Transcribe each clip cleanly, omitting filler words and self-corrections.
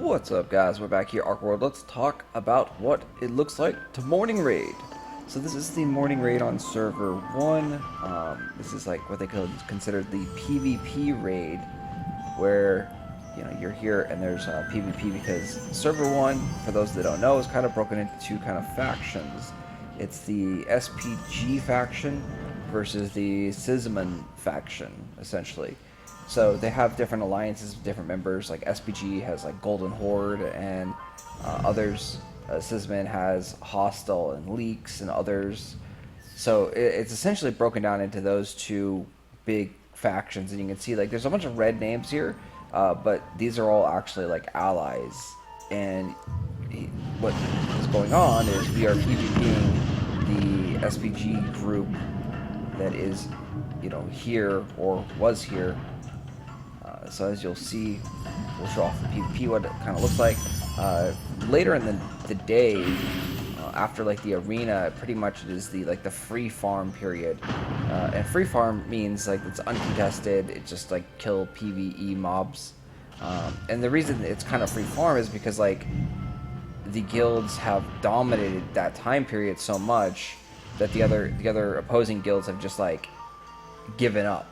What's up, guys? We're back here, Archeworld. Let's talk about what it looks like to morning raid. So this is the morning raid on server 1. This is like what they could consider the PvP raid, where you're here and there's PvP because server 1, for those that don't know, is kind of broken into two kind of factions. It's the SPG faction versus the Sysman faction, essentially. So they have different alliances with different members. Like SPG has like Golden Horde and others. Sysman has Hostile and Leaks and others. So it's essentially broken down into those two big factions, and you can see like there's a bunch of red names here, but these are all actually like allies. And what is going on is we are PvPing the SPG group that is, here or was here. So as you'll see, we'll show off the PvP, what it kind of looks like. Later in the day, after like the arena, pretty much it is the free farm period. And free farm means like it's uncontested. It's just like kill PvE mobs. And the reason it's kind of free farm is because like the guilds have dominated that time period so much that the other opposing guilds have just like given up.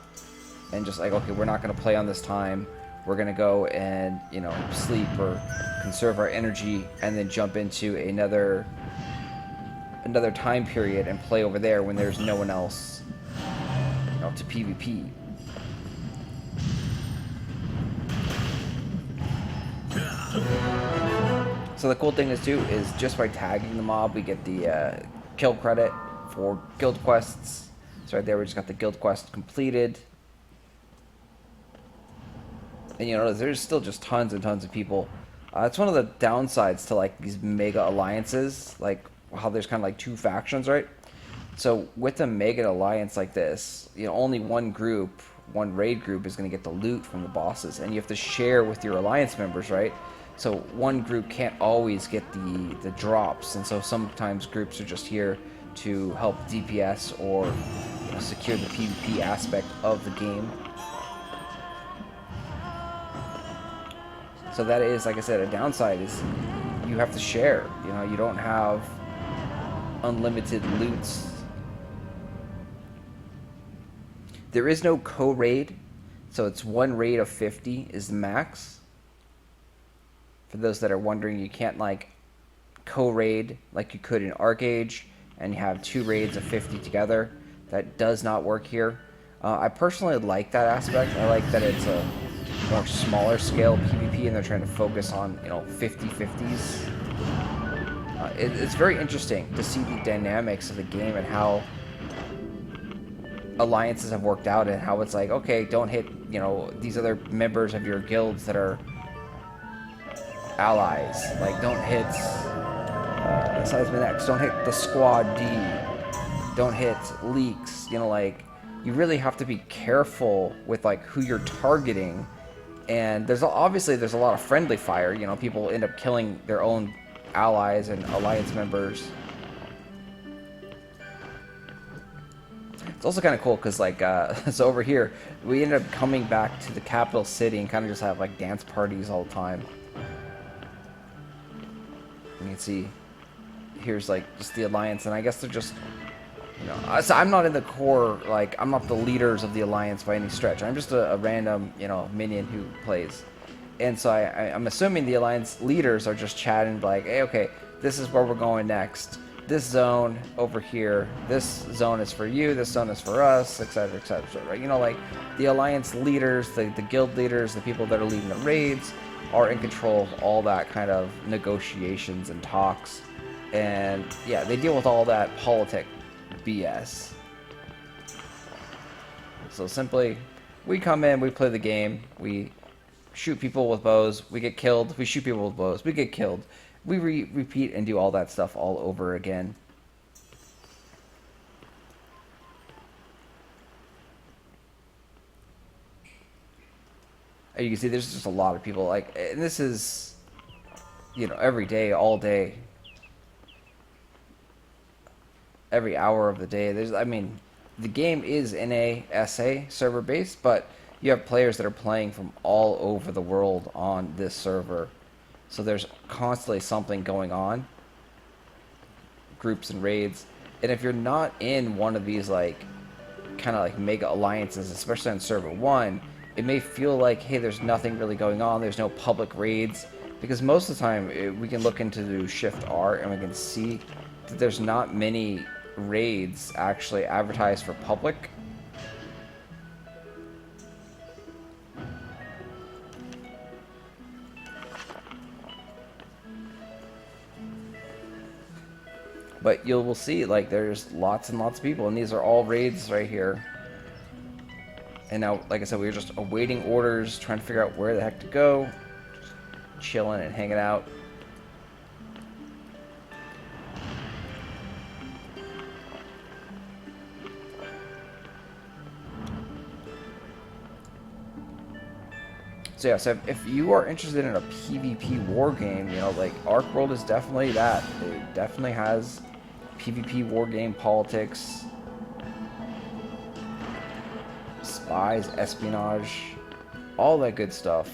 And just like, okay, we're not going to play on this time. We're going to go and, sleep or conserve our energy and then jump into another time period and play over there when there's no one else, to PvP. So the cool thing is too is just by tagging the mob, we get the kill credit for guild quests. So right there, we just got the guild quest completed. And there's still just tons and tons of people. It's one of the downsides to like these mega alliances, like how there's kind of like two factions, right? So with a mega alliance like this, only one raid group is going to get the loot from the bosses, and you have to share with your alliance members, right? So one group can't always get the drops, and so sometimes groups are just here to help DPS or secure the PvP aspect of the game. So that is, like I said, a downside is you have to share. You don't have unlimited loots. There is no co-raid, so it's one raid of 50 is the max. For those that are wondering, you can't like co-raid like you could in Arcage and you have two raids of 50 together. That does not work here. I personally like that aspect. I like that it's a more smaller scale PvP and they're trying to focus on 50-50s. It's very interesting to see the dynamics of the game and how alliances have worked out, and how it's like, okay, don't hit these other members of your guilds that are allies. Like, don't hit Seisman X, don't hit the Squad D, don't hit Leaks. Like, you really have to be careful with like who you're targeting. And there's obviously a lot of friendly fire. People end up killing their own allies and alliance members. It's also kind of cool because like so over here we ended up coming back to the capital city and kind of just have like dance parties all the time. You can see here's like just the alliance, and I guess they're just so I'm not in the core, like I'm not the leaders of the alliance by any stretch. I'm just a random minion who plays, and so I'm assuming the alliance leaders are just chatting like, hey, okay, this is where we're going next. This zone over here, this zone is for you, this zone is for us, etc., etc. Right? Like the alliance leaders, the guild leaders, the people that are leading the raids are in control of all that kind of negotiations and talks, and yeah, they deal with all that politic BS. So simply, we come in, we play the game, we shoot people with bows, we get killed, we shoot people with bows, we get killed, we repeat and do all that stuff all over again. And you can see there's just a lot of people, like, and this is every day, all day, every hour of the day. The game is NA SA server based, but you have players that are playing from all over the world on this server. So there's constantly something going on, groups and raids. And if you're not in one of these like kind of like mega alliances, especially on server 1, it may feel like, hey, there's nothing really going on, there's no public raids, because most of the time we can look into Shift R and we can see that there's not many raids actually advertised for public. But you will see, like, there's lots and lots of people, and these are all raids right here. And now, like I said, we were just awaiting orders, trying to figure out where the heck to go, just chilling and hanging out. So yeah, so if you are interested in a PvP war game, you know, like Archeworld is definitely that. It definitely has PvP war game politics, spies, espionage, all that good stuff.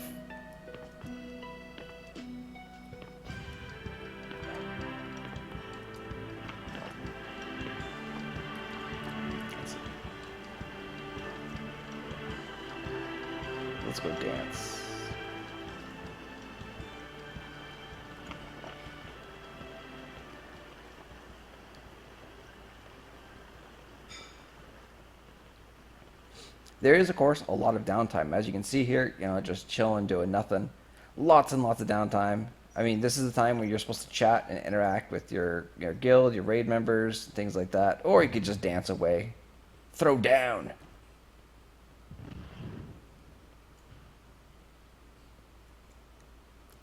Let's go dance. There is, of course, a lot of downtime. As you can see here, you know, just chilling, doing nothing. Lots and lots of downtime. I mean, this is the time when you're supposed to chat and interact with your guild, your raid members, things like that. Or you could just dance away. Throw down.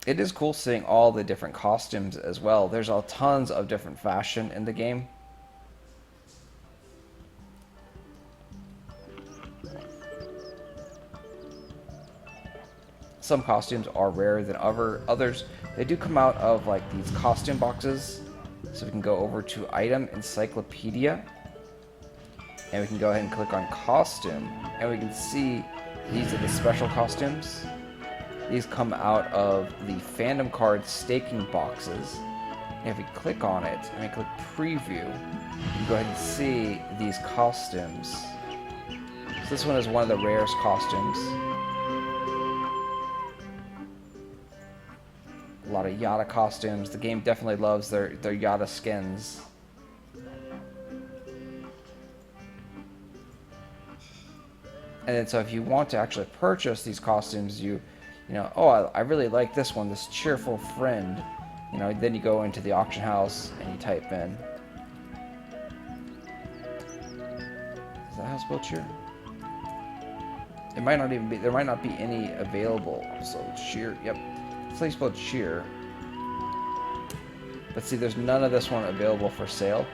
It is cool seeing all the different costumes as well. There's all tons of different fashion in the game. Some costumes are rarer than others. They do come out of like these costume boxes. So we can go over to Item Encyclopedia. And we can go ahead and click on Costume. And we can see these are the special costumes. These come out of the fandom card staking boxes. And if we click on it and we click Preview, you can go ahead and see these costumes. So this one is one of the rarest costumes. A lot of Yada costumes. The game definitely loves their Yada skins. And then so if you want to actually purchase these costumes, you know, oh, I really like this one, this cheerful friend. You know, then you go into the auction house and you type in. Is that how it's spelled cheer? It might not even be, there might not be any available. So cheer, yep. That's how you spell cheer. But see, there's none of this one available for sale.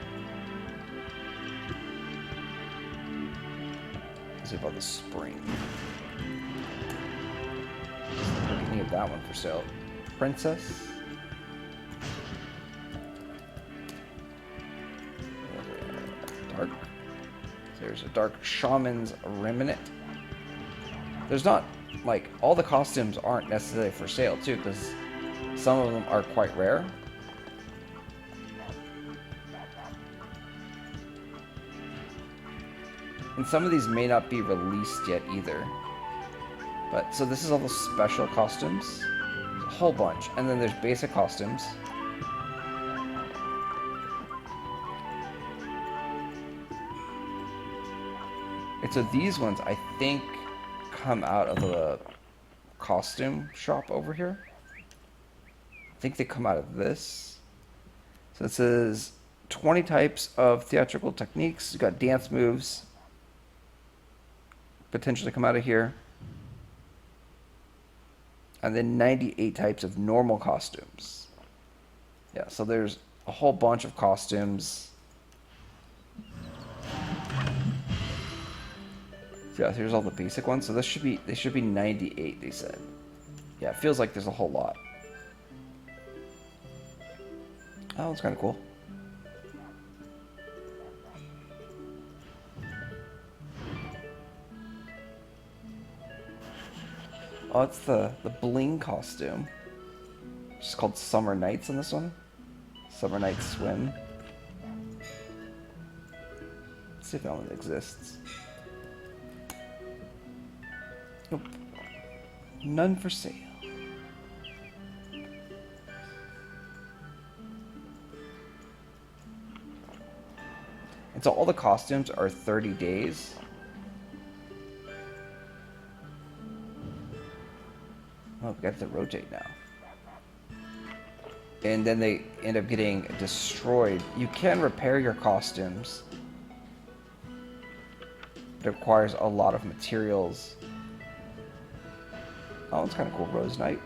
Let's see about the spring. Any of that one for sale. Princess. Dark. There's a dark shaman's remnant. There's not, like, all the costumes aren't necessarily for sale too, because some of them are quite rare. And some of these may not be released yet either. But, so this is all the special costumes. There's a whole bunch. And then there's basic costumes. And so these ones, I think, come out of the costume shop over here. I think they come out of this. So it says 20 types of theatrical techniques. You've got dance moves. Potentially come out of here. And then 98 types of normal costumes. Yeah, so there's a whole bunch of costumes. So yeah, here's all the basic ones. So they should be 98, they said. Yeah, it feels like there's a whole lot. Oh, that's kind of cool. Oh, it's the bling costume. Just called Summer Nights on this one. Summer Nights Swim. Let's see if that one exists. Nope. None for sale. And so all the costumes are 30 days. Oh, we got to rotate now. And then they end up getting destroyed. You can repair your costumes. It requires a lot of materials. Oh, it's kind of cool. Rose Knight.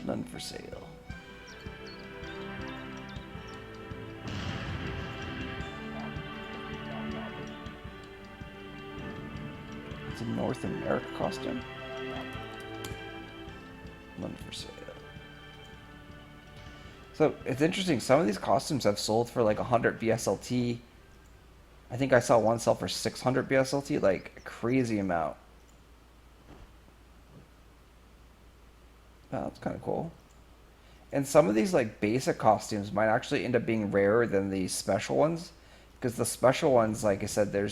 None for sale. It's a North America costume. None for sale. So it's interesting. Some of these costumes have sold for like 100 BSLT. I think I saw one sell for 600 BSLT, like a crazy amount. Oh, that's kind of cool. And some of these like basic costumes might actually end up being rarer than the special ones, because the special ones, like I said,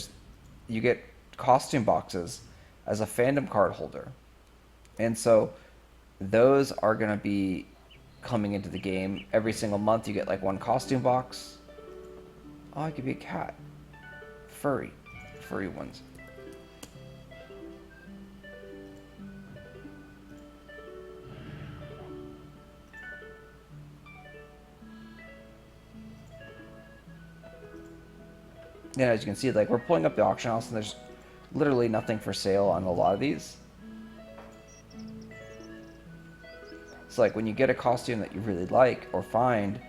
you get costume boxes as a fandom card holder, and so those are going to be coming into the game every single month. You get like one costume box. Oh, it could be a cat. Furry ones. Yeah, as you can see, like we're pulling up the auction house and there's literally nothing for sale on a lot of these. So like when you get a costume that you really like or find,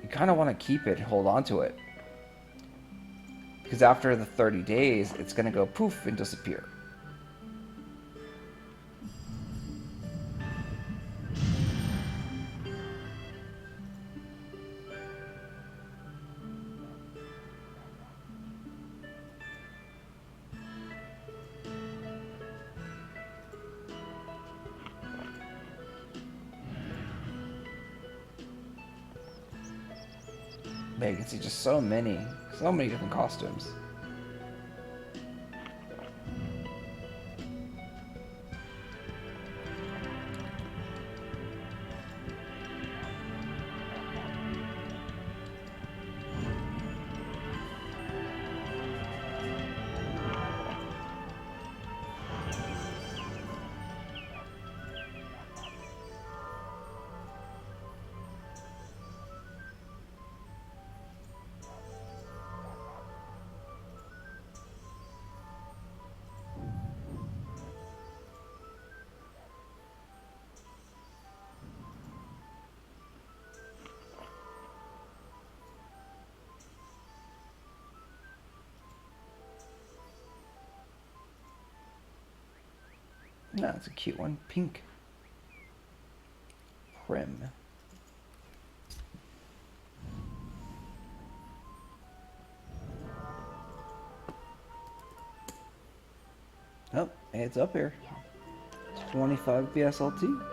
you kind of want to keep it and hold on to it. Because after the 30 days, it's going to go poof and disappear. Man, you can see just so many different costumes. No, it's a cute one. Pink. Prim. Oh, it's up here. It's 25 BSLT.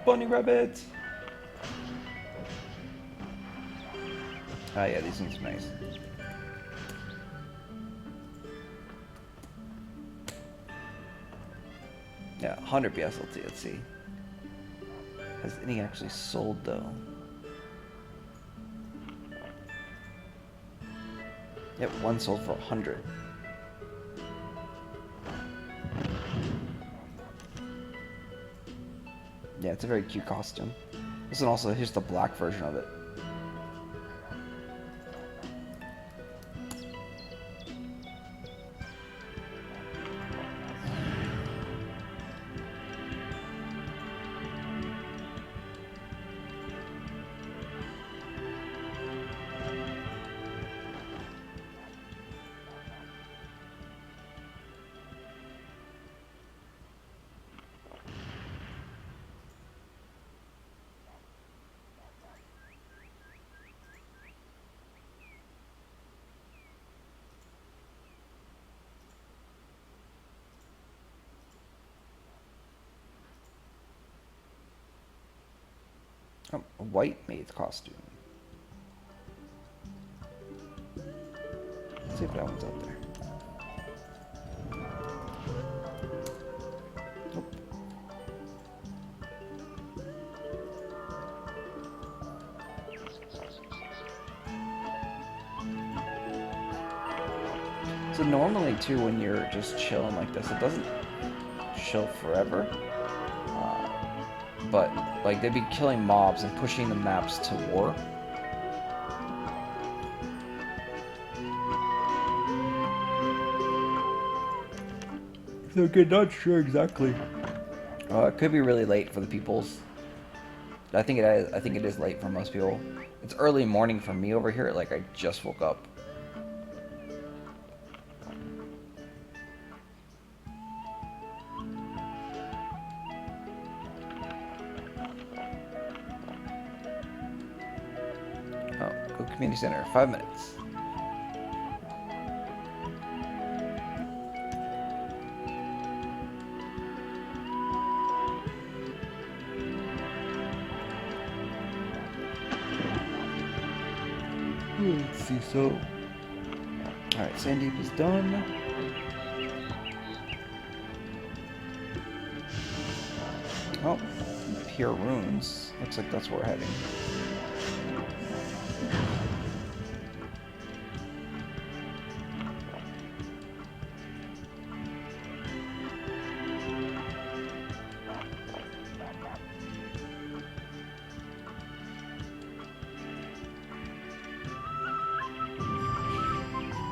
Bunny rabbit! Ah, yeah, these ones are nice. Yeah, 100 BSLT, let's see. Has any actually sold, though? Yep, one sold for 100. Yeah, it's a very cute costume. This one also, here's the black version of it. Oh, a white maid's costume. Let's see if that one's out there. Nope. So normally too, when you're just chilling like this, it doesn't chill forever. But like they'd be killing mobs and pushing the maps to war. So again, not sure exactly. It could be really late for the peoples. I think it is. I think it is late for most people. It's early morning for me over here. Like I just woke up. Oh, go community center. 5 minutes. Let's see, so... Alright, Sand Deep is done. Oh, Pure Runes. Looks like that's where we're heading.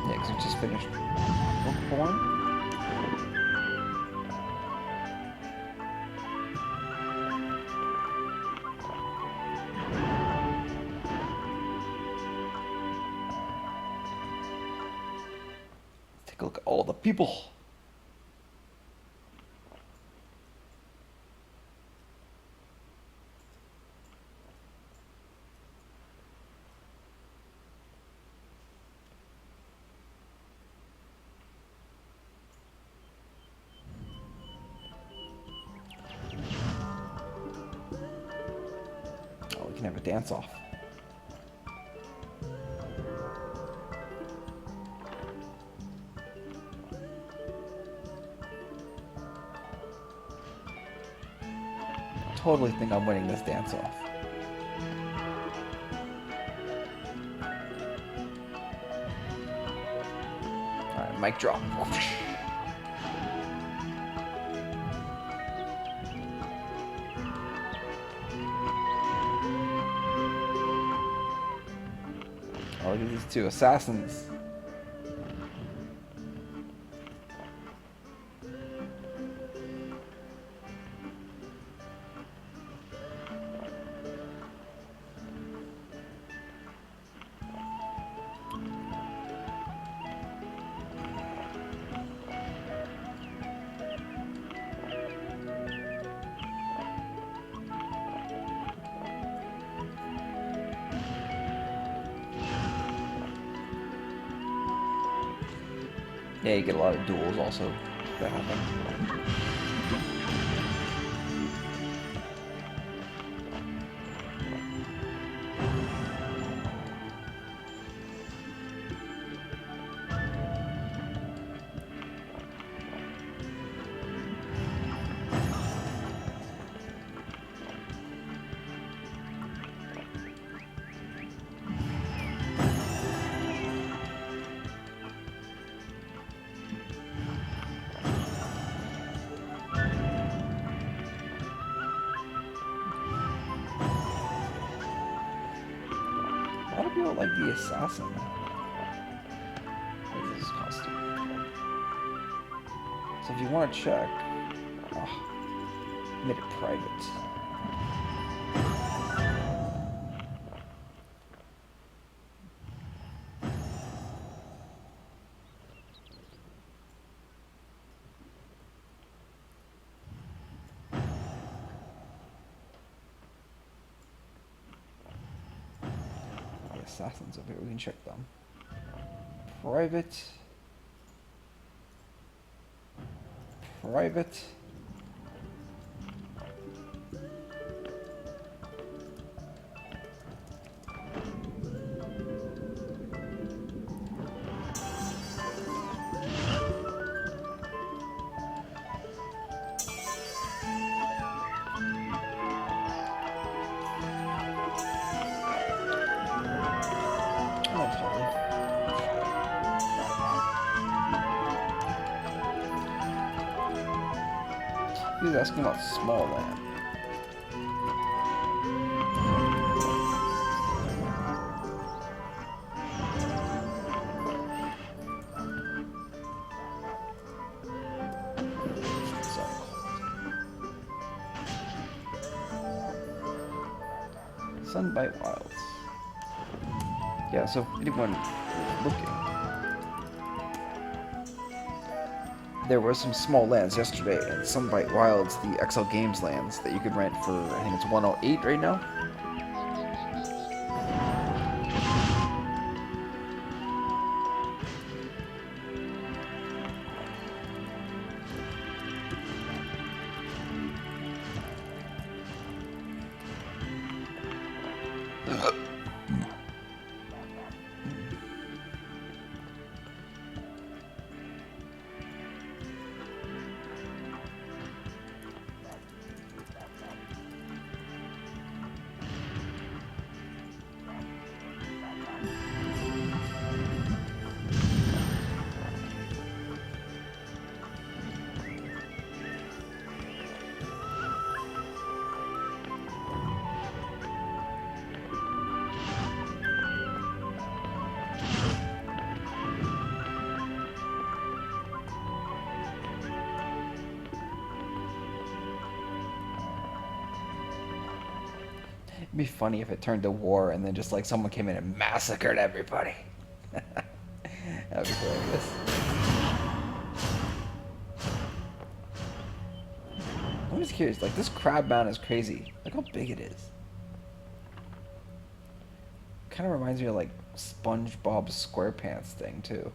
Yeah, because we just finished Bookborn. Let's take a look at all the people. Oh, we can have a dance off. Totally think I'm winning this dance off. Alright, mic drop. Oh, look at these two assassins. Yeah, you get a lot of duels also that happen. A lot of people like the assassin. What is this costume? So if you want to check, oh, made it private. Assassins over here, we can check them. Private. Private. He was asking about small land. Sunbite Wilds. Yeah, so if anyone is looking, there were some small lands yesterday in Sunbite Wilds, the XL Games lands, that you could rent for, I think it's 108 right now. It'd be funny if it turned to war and then just like someone came in and massacred everybody. That would be hilarious. I'm just curious, like this crab mound is crazy. Look how big it is. Kind of reminds me of like SpongeBob SquarePants thing too.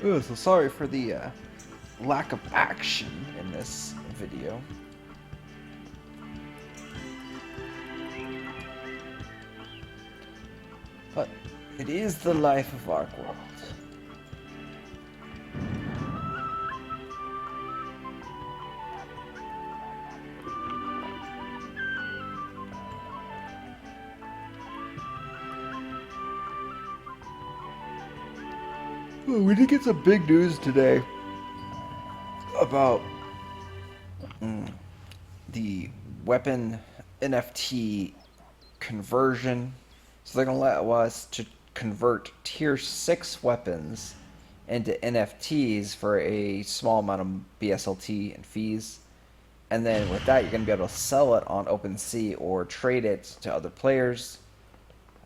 Ooh, so sorry for the lack of action in this video. But it is the life of Archeworld. We did get some big news today about the weapon NFT conversion. So they're going to allow us to convert tier 6 weapons into NFTs for a small amount of BSLT and fees. And then with that, you're going to be able to sell it on OpenSea or trade it to other players.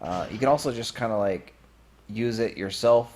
You can also just kind of like use it yourself.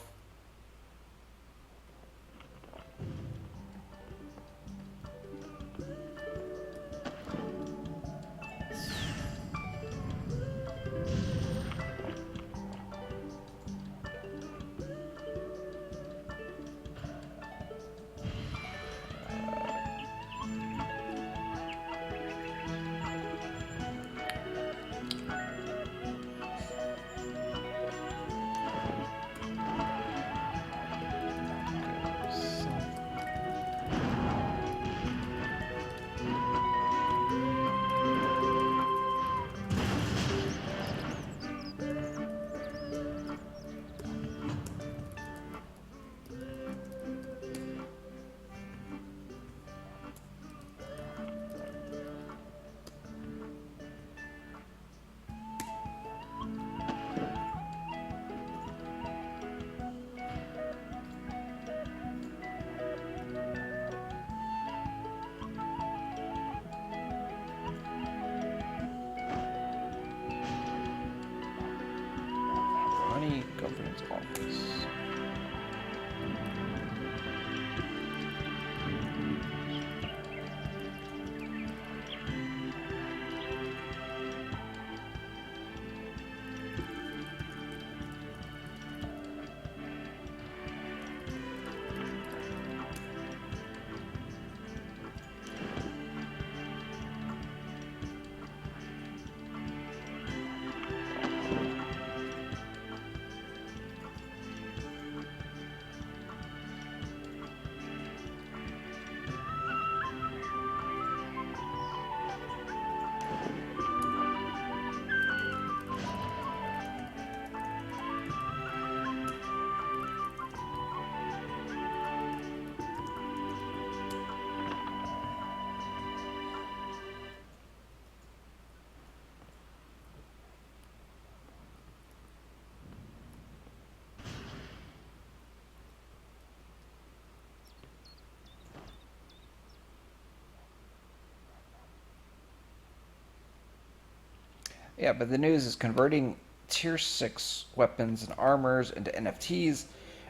Yeah, but the news is converting tier 6 weapons and armors into NFTs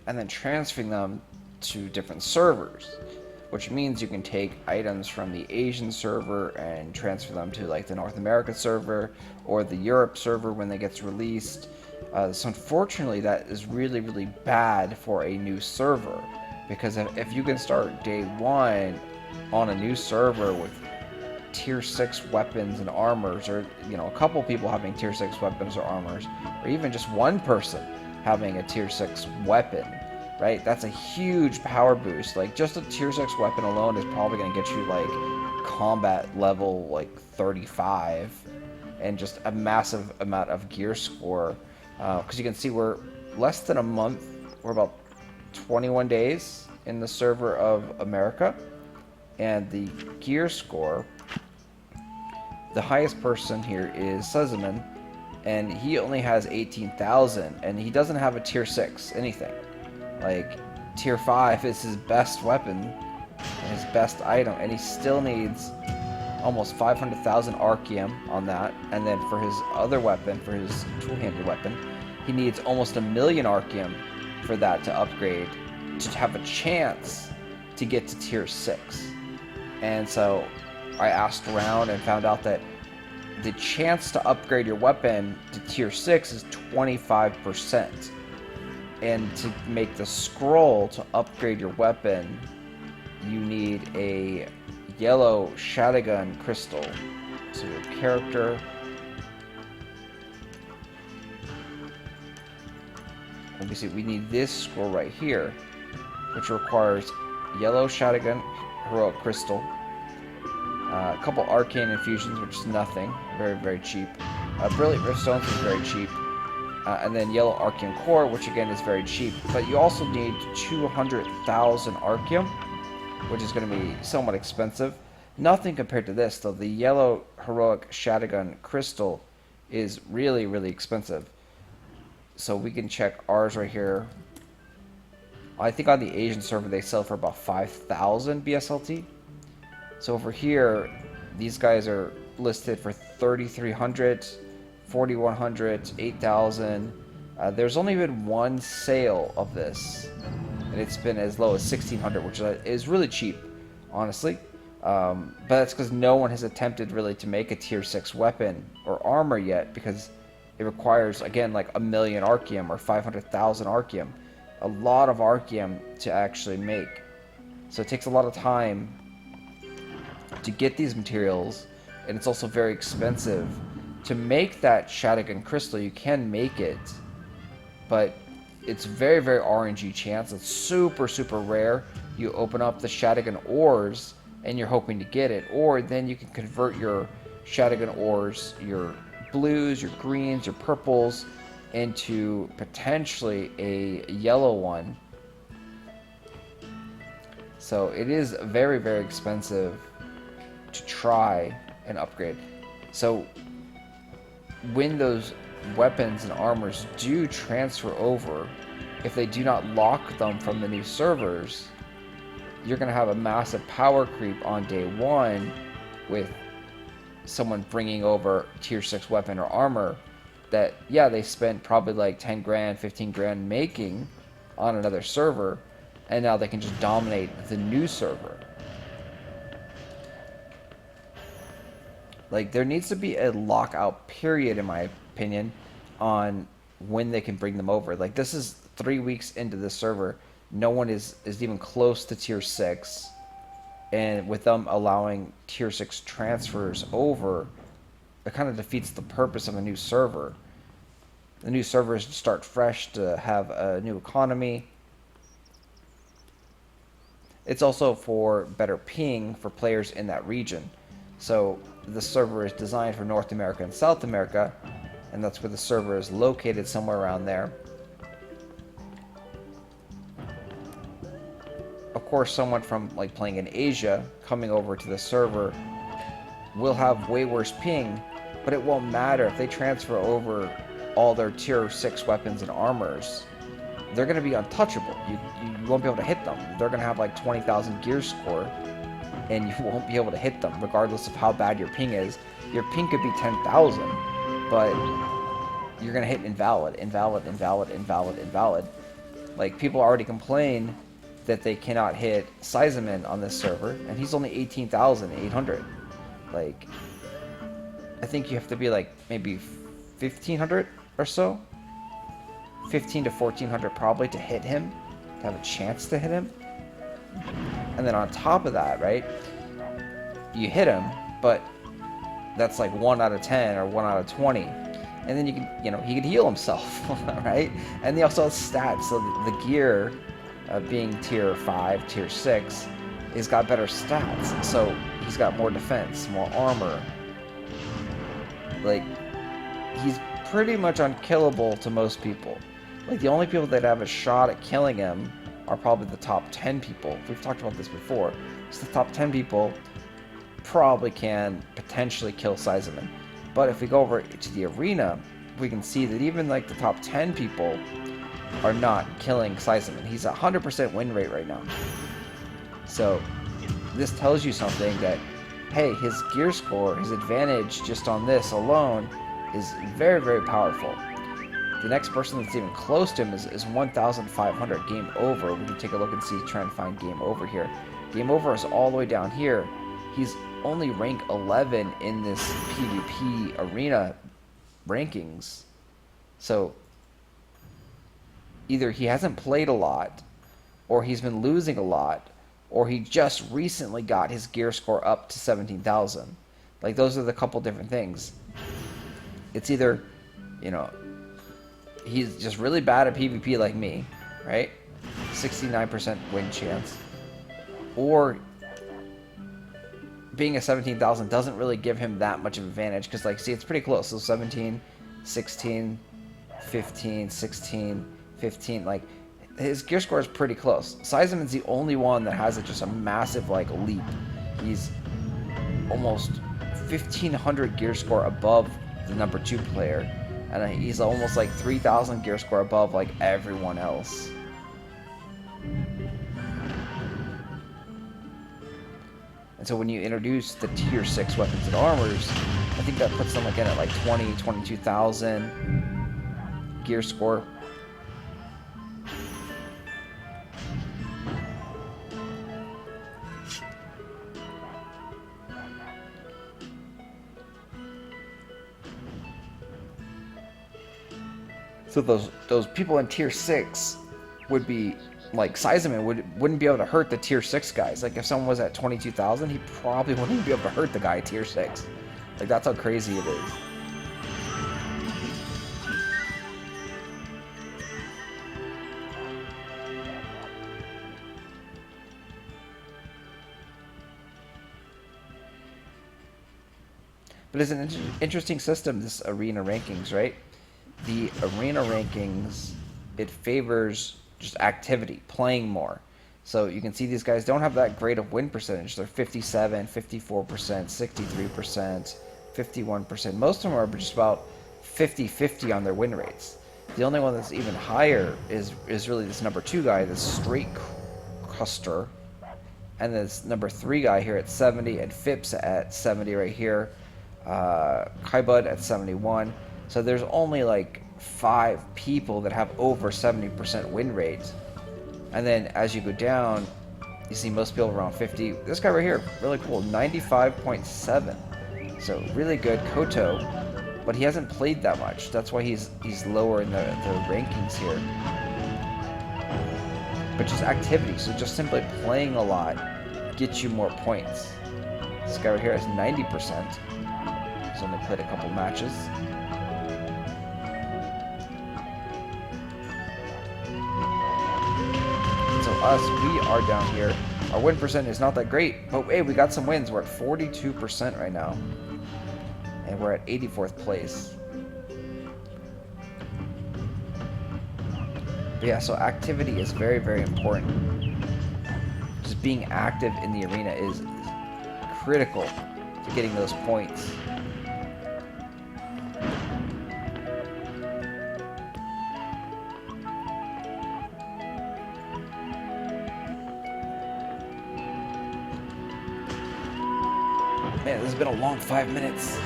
and then transferring them to different servers, which means you can take items from the Asian server and transfer them to like the North America server or the Europe server when it gets released. So unfortunately, that is really, really bad for a new server, because if you can start day one on a new server with tier 6 weapons and armors, or a couple people having tier 6 weapons or armors, or even just one person having a tier 6 weapon, right? That's a huge power boost. Like, just a tier 6 weapon alone is probably going to get you like combat level like 35 and just a massive amount of gear score, because you can see we're less than a month, we're about 21 days in the server of America, and the gear score, the highest person here is Sezaman, and he only has 18,000, and he doesn't have a tier 6 anything. Like, tier 5 is his best weapon and his best item, and he still needs almost 500,000 Archeum on that. And then for his other weapon, for his two-handed weapon, he needs almost 1,000,000 Archeum for that to upgrade to have a chance to get to tier 6. And so I asked around and found out that the chance to upgrade your weapon to tier 6 is 25%. And to make the scroll to upgrade your weapon, you need a yellow shotgun crystal. So your character, let me see, we need this scroll right here, which requires yellow shotgun heroic crystal, a couple arcane infusions, which is nothing, very, very cheap. Brilliant riftstones is very cheap. And then yellow archeum core, which again is very cheap. But you also need 200,000 archeum, which is going to be somewhat expensive. Nothing compared to this, though. The yellow heroic shotgun crystal is really, really expensive. So we can check ours right here. I think on the Asian server they sell for about 5,000 BSLT. So over here, these guys are listed for 3,300, 4,100, 8,000. There's only been one sale of this, and it's been as low as 1,600, which is really cheap, honestly. But that's because no one has attempted really to make a tier 6 weapon or armor yet, because it requires, again, like 1,000,000 Archeum or 500,000 Archeum. A lot of Archeum to actually make. So it takes a lot of time to get these materials, and it's also very expensive. To make that shotgun crystal, you can make it, but it's very, very RNG chance. It's super, super rare. You open up the shotgun ores, and you're hoping to get it, or then you can convert your shotgun ores, your blues, your greens, your purples, into potentially a yellow one. So it is very, very expensive to try and upgrade. So when those weapons and armors do transfer over, if they do not lock them from the new servers, you're going to have a massive power creep on day one with someone bringing over tier 6 weapon or armor that, yeah, they spent probably like 10 grand, 15 grand making on another server, and now they can just dominate the new server. Like, there needs to be a lockout period, in my opinion, on when they can bring them over. Like, this is 3 weeks into the server. No one is even close to tier 6. And with them allowing tier 6 transfers over, it kind of defeats the purpose of a new server. The new server is to start fresh, to have a new economy. It's also for better ping for players in that region. So the server is designed for North America and South America, and that's where the server is located, somewhere around there. Of course, someone from like playing in Asia coming over to the server will have way worse ping, but it won't matter if they transfer over all their tier 6 weapons and armors. They're going to be untouchable. You won't be able to hit them. They're going to have like 20,000 gear score, and you won't be able to hit them regardless of how bad your ping is. Your ping could be 10,000, but you're gonna hit invalid, invalid, invalid, invalid, invalid. Like, people already complain that they cannot hit Seisman on this server, and he's only 18,800. Like, I think you have to be like maybe 1,500 or so, 15 to 1,400 probably to hit him, to have a chance to hit him. And then on top of that, right, you hit him, but that's like 1 out of 10 or 1 out of 20. And then you can, you know, he could heal himself, right? And he also has stats, so the gear, being tier 5, tier 6, he's got better stats. So he's got more defense, more armor. Like, he's pretty much unkillable to most people. Like, the only people that have a shot at killing him are probably the top 10 people. We've talked about this before. So the top 10 people probably can potentially kill Seisman. But if we go over to the arena, we can see that even like the top 10 people are not killing Seisman. He's at 100% win rate right now. So this tells you something that, hey, his gear score, his advantage just on this alone is very, very powerful. The next person that's even close to him is 1,500. Game over. We can take a look and see, try and find game over here. Game over is all the way down here. He's only rank 11 in this PvP arena rankings. So either he hasn't played a lot, or he's been losing a lot, or he just recently got his gear score up to 17,000. Like, those are the couple different things. It's either, you know, he's just really bad at PvP like me, right? 69% win chance. Or being a 17,000 doesn't really give him that much of an advantage, because, like, see, it's pretty close. So 17, 16, 15, 16, 15, like, his gear score is pretty close. Seisman's the only one that has just a massive, like, leap. He's almost 1,500 gear score above the number 2 player, and he's almost like 3,000 gear score above, like, everyone else. And so when you introduce the tier 6 weapons and armors, I think that puts them again at like 20, 22,000 gear score. So those people in tier 6 would be, like, Seisman wouldn't be able to hurt the tier 6 guys. Like, if someone was at 22,000, he probably wouldn't be able to hurt the guy at tier 6. Like, that's how crazy it is. But it's an interesting system, this arena rankings, right? The arena rankings, it favors just activity, playing more. So you can see these guys don't have that great of win percentage. They're 57, 54%, 63%, 51%. Most of them are just about 50-50 on their win rates. The only one that's even higher is really this number 2 guy, this Straight Custer, and this number 3 guy here at 70, and Phipps at 70 right here, Kaibud at 71. So there's only like 5 people that have over 70% win rate. And then as you go down, you see most people around 50. This guy right here, really cool, 95.7. So really good Koto, but he hasn't played that much. That's why he's lower in the rankings here. But just activity, so just simply playing a lot gets you more points. This guy right here has 90%. He's only played a couple matches. Us, we are down here. Our win percent is not that great, but hey, we got some wins. We're at 42% right now, and we're at 84th place. But yeah, so activity is very, very important. Just being active in the arena is critical to getting those points. Man, this has been a long 5 minutes.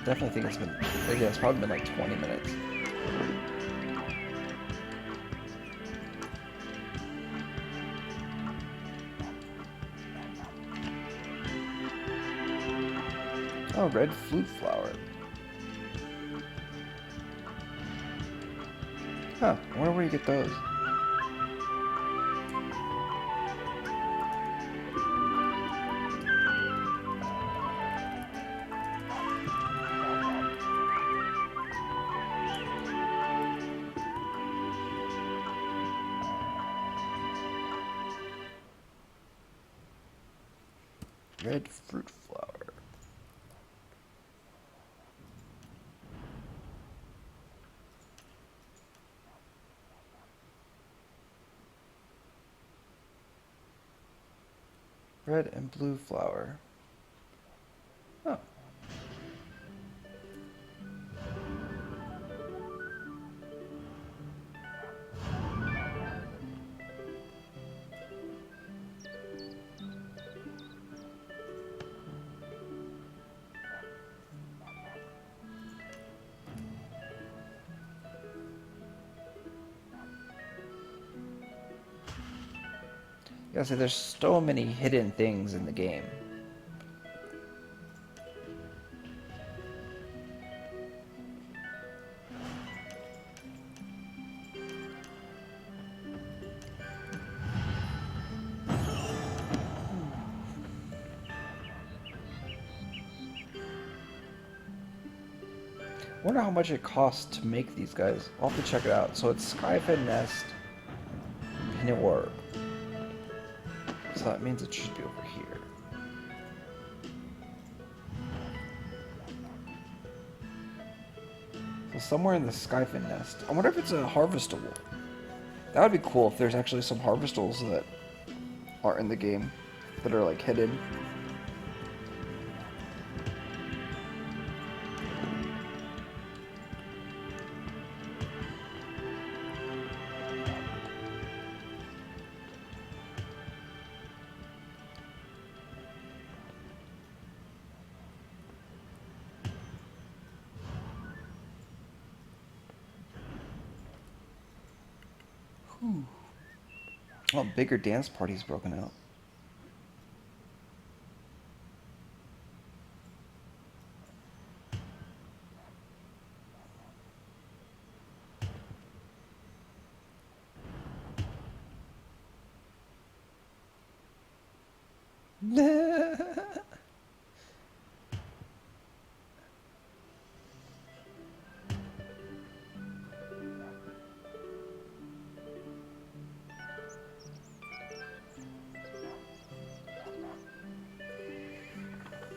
Definitely think it's been, yeah, it's probably been like 20 minutes. Oh, red flute flower. Huh, I wonder where you get those. Red fruit flower. Red and blue flower. Oh. Yeah, see, there's so many hidden things in the game. I wonder how much it costs to make these guys. I'll have to check it out. So it's Skyfin Nest, Pin Orb. So that means it should be over here. So somewhere in the Skyfin Nest. I wonder if it's a harvestable. That would be cool if there's actually some harvestables that are in the game that are like hidden. Oh, bigger dance party's broken out.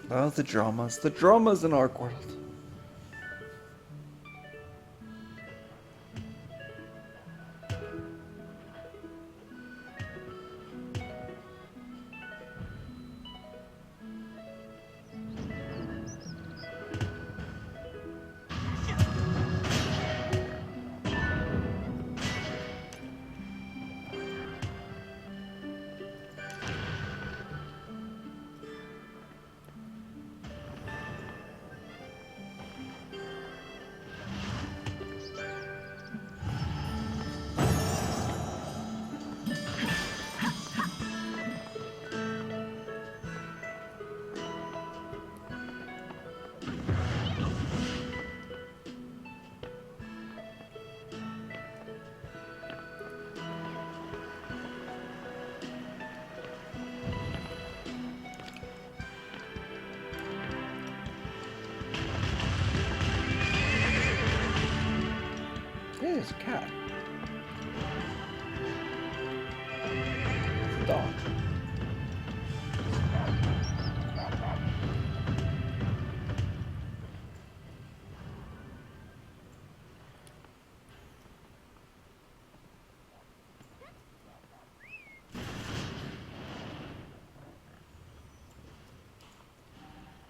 Oh, the dramas. The dramas in Archeworld. Hey, there's a cat. It's a dog.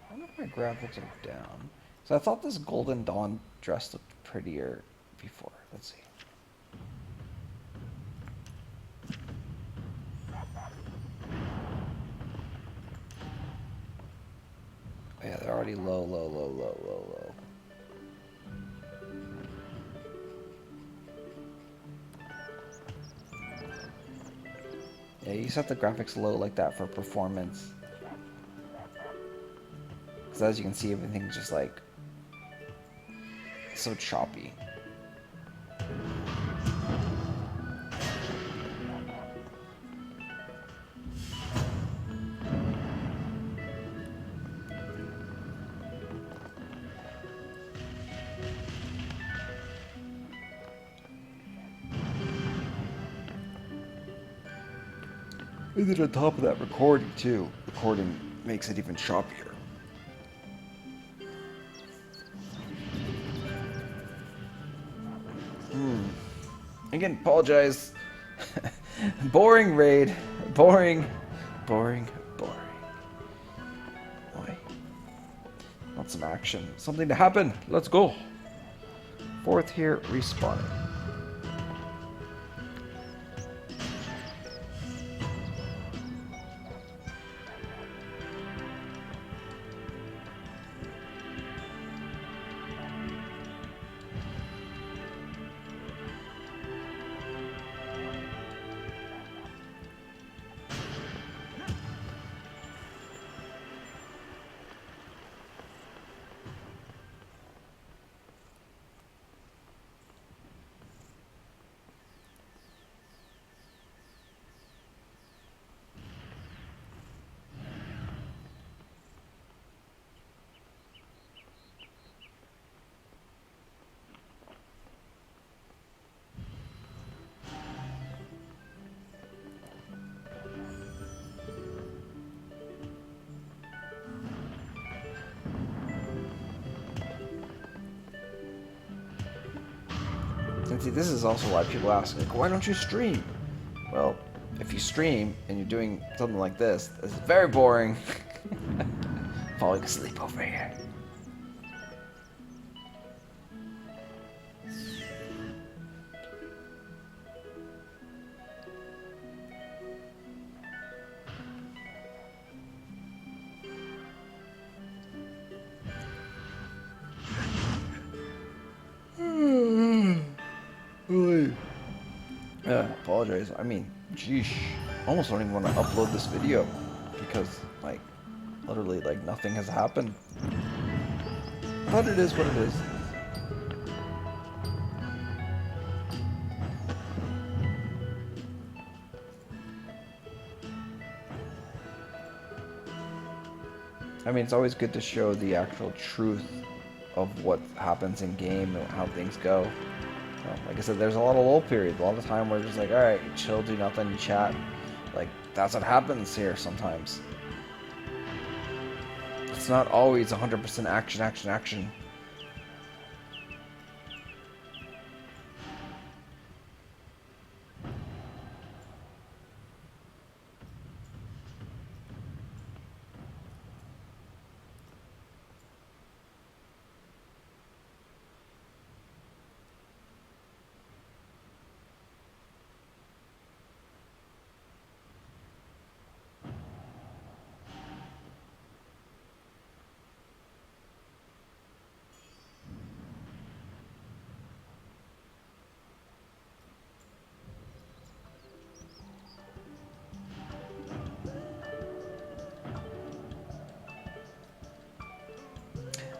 I wonder if my graphics are down. So I thought this Golden Dawn dress looked prettier before. Let's see. Yeah, they're already low, low, low, low, low, low. Yeah, you set the graphics low like that for performance. Because as you can see, everything's just like so choppy. And then on top of that, recording too. Recording makes it even choppier. Again, apologize. Boring raid. Boring. Boring. Boring. Boy. Want some action. Something to happen. Let's go. Fourth here, respawning. And see, this is also why people ask, like, why don't you stream? Well, if you stream and you're doing something like this, it's very boring. Falling asleep over here. Apologize. I mean, geesh. I almost don't even want to upload this video because, like, literally, like, nothing has happened. But it is what it is. I mean, it's always good to show the actual truth of what happens in game and how things go. Like I said, there's a lot of lull periods. A lot of the time we're just like, alright, chill, do nothing, chat. Like, that's what happens here sometimes. It's not always 100% action, action, action.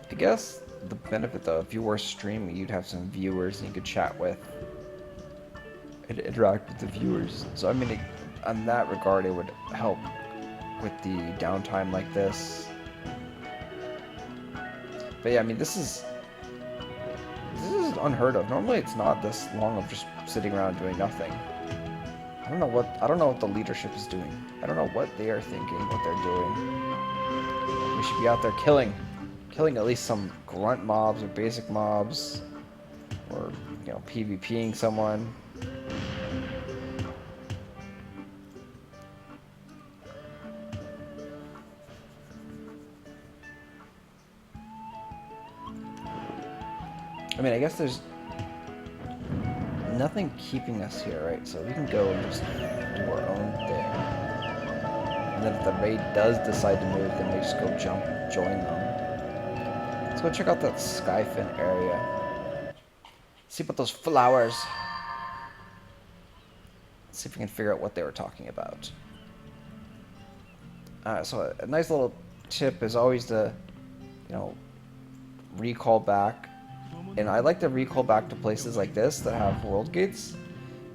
I guess the benefit though, if you were streaming, you'd have some viewers and you could chat with and interact with the viewers. So I mean, on that regard, it would help with the downtime like this. But yeah, I mean, this is unheard of. Normally, it's not this long of just sitting around doing nothing. I don't know what the leadership is doing. I don't know what they are thinking, what they're doing. We should be out there killing at least some grunt mobs or basic mobs, or, you know, PvPing someone. I mean, I guess there's nothing keeping us here, right? So we can go and just do our own thing. And then if the raid does decide to move, then we just go join them. go check out that Skyfin area. See about those flowers. See if we can figure out what they were talking about. So a nice little tip is always to, recall back. And I like to recall back to places like this that have world gates.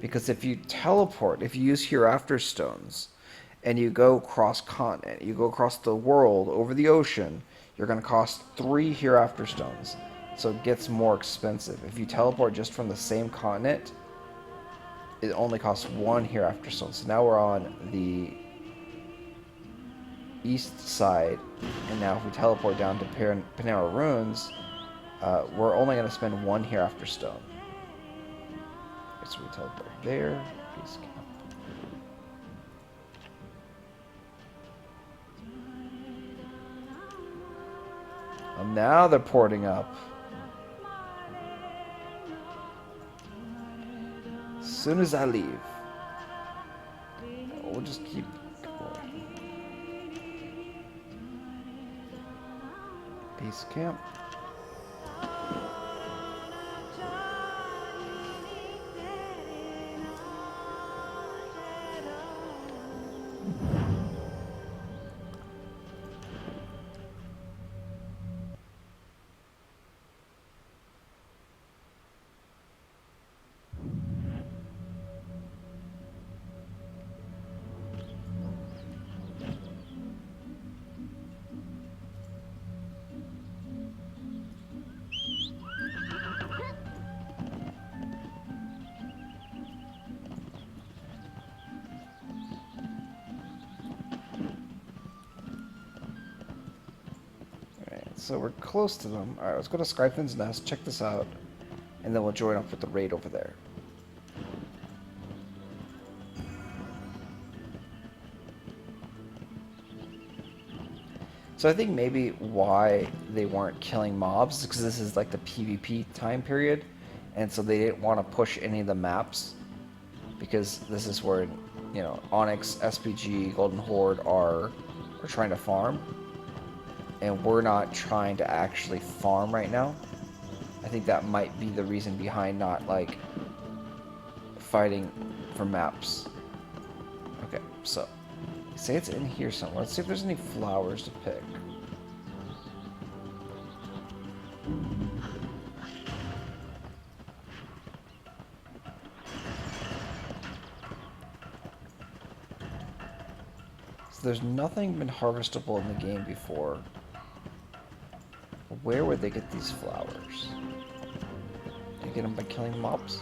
Because if you teleport, if you use hereafter stones, and you go cross-continent, you go across the world, over the ocean, you're going to cost 3 hereafter stones. So it gets more expensive. If you teleport just from the same continent, it only costs 1 hereafter stone. So now we're on the east side, and now if we teleport down to Panera Ruins, we're only going to spend 1 hereafter stone. Okay, so we teleport there. Peace camp. And now they're porting up. As soon as I leave, we'll just keep going. Base camp. So we're close to them. Alright, let's go to Skyfin's Nest, check this out, and then we'll join up with the raid over there. So I think maybe why they weren't killing mobs is because this is like the PvP time period, and so they didn't want to push any of the maps, because this is where, Onyx, SPG, Golden Horde are trying to farm. And we're not trying to actually farm right now. I think that might be the reason behind not, fighting for maps. Okay, so, say it's in here somewhere. Let's see if there's any flowers to pick. So there's nothing been harvestable in the game before. Where would they get these flowers? They get them by killing mobs?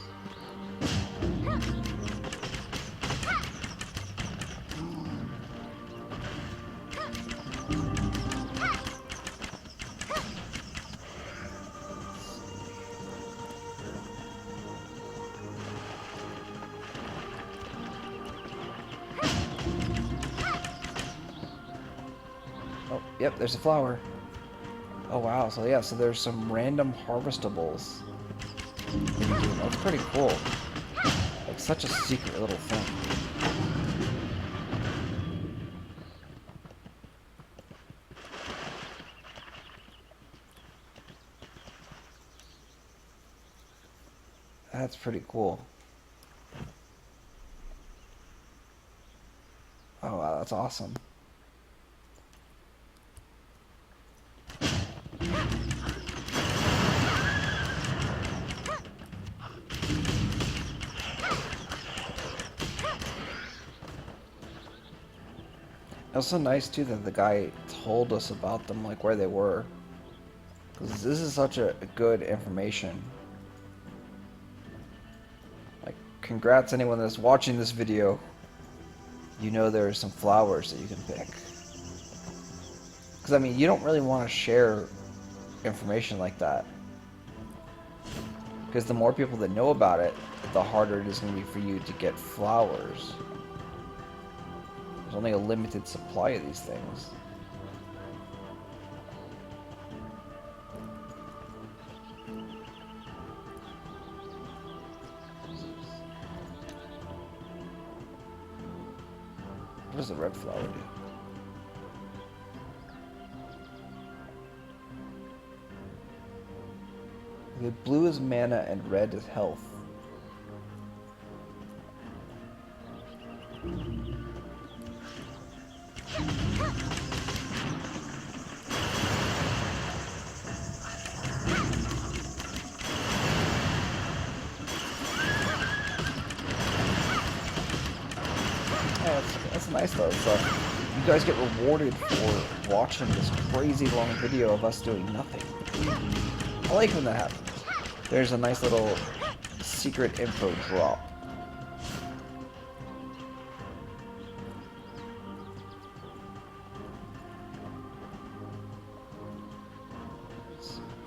Oh, yep, there's a flower. Oh wow, so yeah, so there's some random harvestables. That's pretty cool. Like such a secret little thing. That's pretty cool. Oh wow, that's awesome. Also nice too that the guy told us about them, like where they were, because this is such a good information. Like, congrats anyone that's watching this video. You know there are some flowers that you can pick. Because I mean, you don't really want to share information like that, because the more people that know about it, the harder it is going to be for you to get flowers. There's only a limited supply of these things. What does the red flower do? Okay, blue is mana and red is health. Yeah, that's nice though. So you guys get rewarded for watching this crazy long video of us doing nothing. I like when that happens. There's a nice little secret info drop.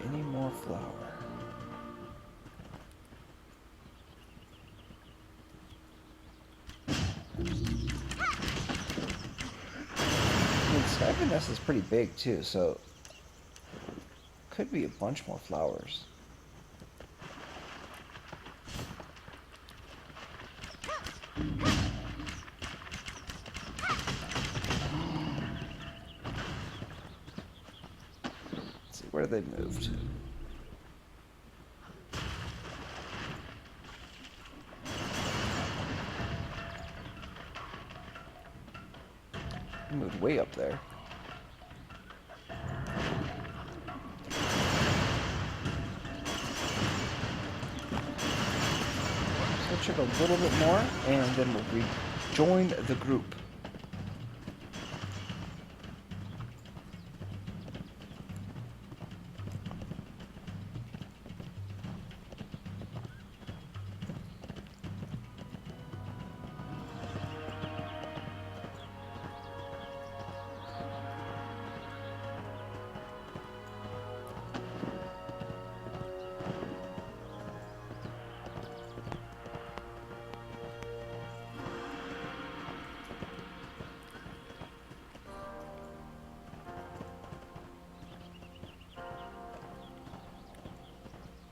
Any more flour? Skype nest is pretty big too, so could be a bunch more flowers. Let's see, where did they move to? They moved way up there. Check a little bit more, and then we'll rejoin the group.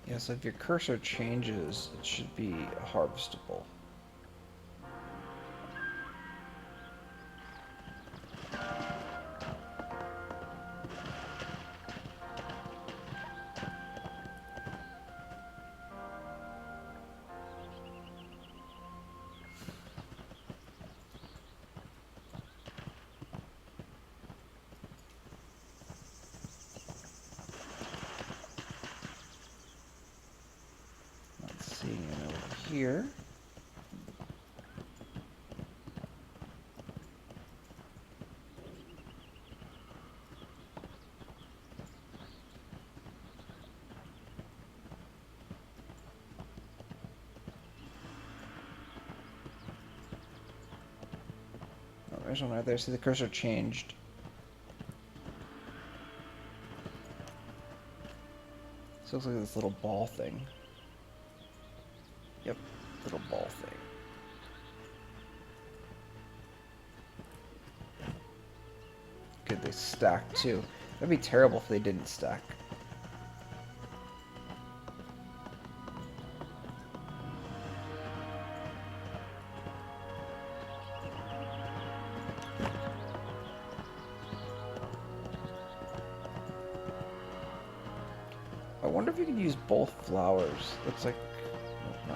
Yeah, so if your cursor changes, it should be harvestable. Seeing it over here. Oh, there's one right there. See, the cursor changed. So it looks like this little ball thing. Yep, little ball thing. Good, they stack too. That'd be terrible if they didn't stack. I wonder if you can use both flowers. Looks like no.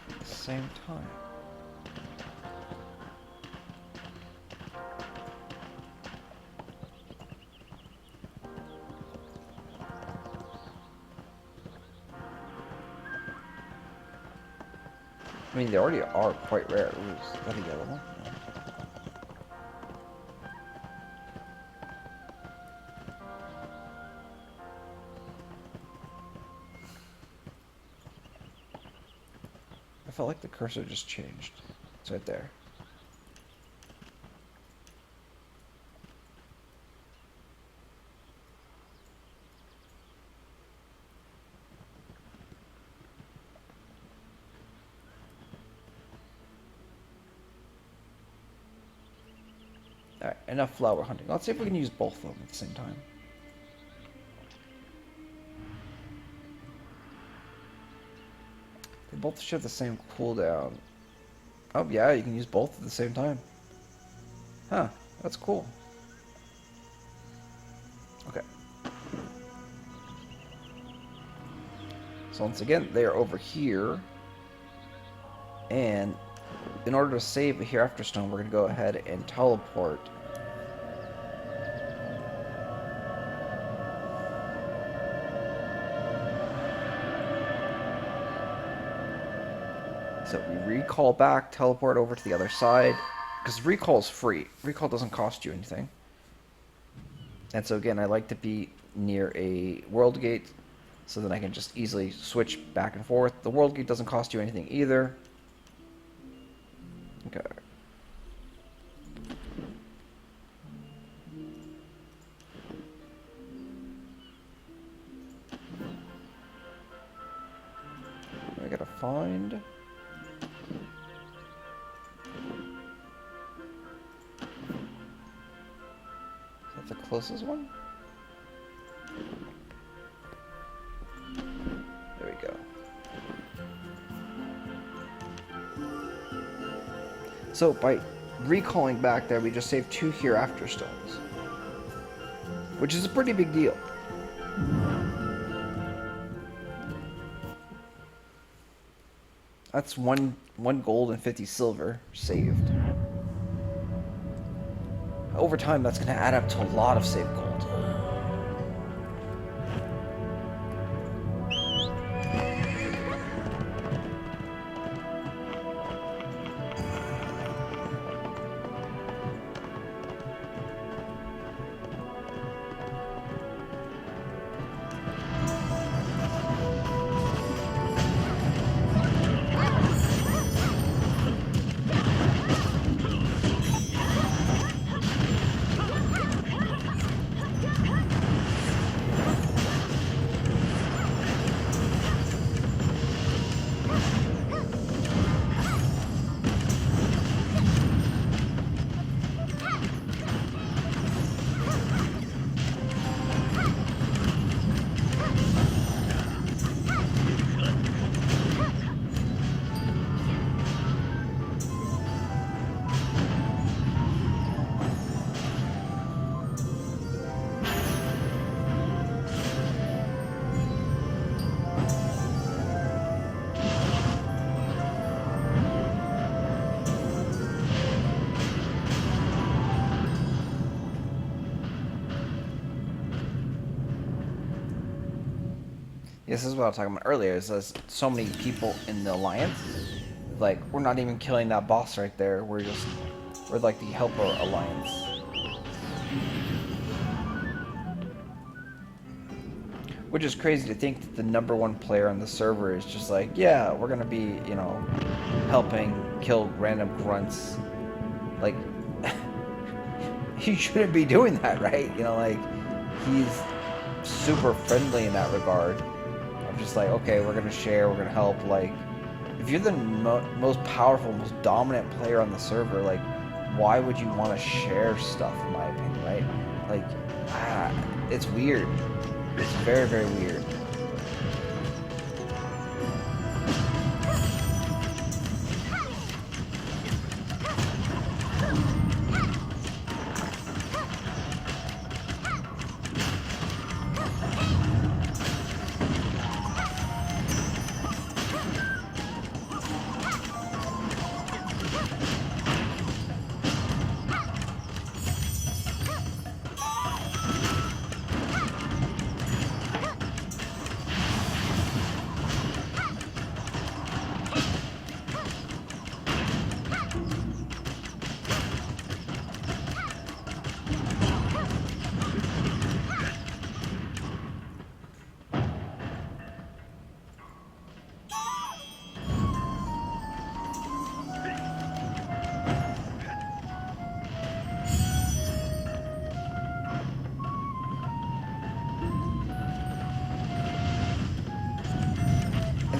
At the same time. I mean, they already are quite rare. Ooh, is that a yellow one? No. I felt like the cursor just changed. It's right there. Alright, enough flower hunting. Let's see if we can use both of them at the same time. They both share the same cooldown. Oh yeah, you can use both at the same time. Huh, that's cool. Okay. So once again, they are over here. And in order to save a Hereafter Stone, we're going to go ahead and teleport. So we recall back, teleport over to the other side. Because recall is free. Recall doesn't cost you anything. And so again, I like to be near a world gate so that I can just easily switch back and forth. The world gate doesn't cost you anything either. Okay. I gotta find... Is that the closest one? There we go. So by recalling back there, we just saved 2 Hereafter Stones, which is a pretty big deal. That's one gold and 50 silver saved. Over time, that's going to add up to a lot of saved gold. This is what I was talking about earlier, is there's so many people in the Alliance. Like, we're not even killing that boss right there. We're like the Helper Alliance. Which is crazy to think that the #1 player on the server is just like, yeah, we're gonna be, you know, helping kill random grunts. Like, he shouldn't be doing that, right? You know, like, he's super friendly in that regard. I'm just like, okay, we're gonna share, we're gonna help. Like, if you're the most powerful, most dominant player on the server, like, why would you want to share stuff, in my opinion, right? Like, it's weird. It's very, very weird.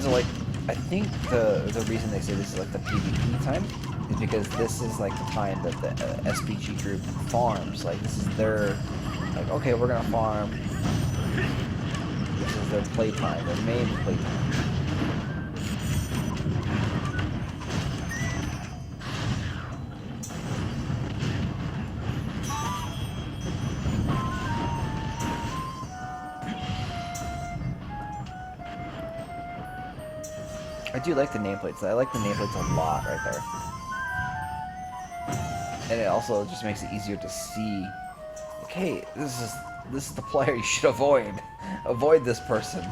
So, like, I think the reason they say this is like the PvP time is because this is like the time that the SPG group farms. Like, this is their, like, okay, we're gonna farm. This is their playtime, their main playtime. I do like the nameplates. I like the nameplates a lot right there. And it also just makes it easier to see. Like, hey, this is the player you should avoid. Avoid this person.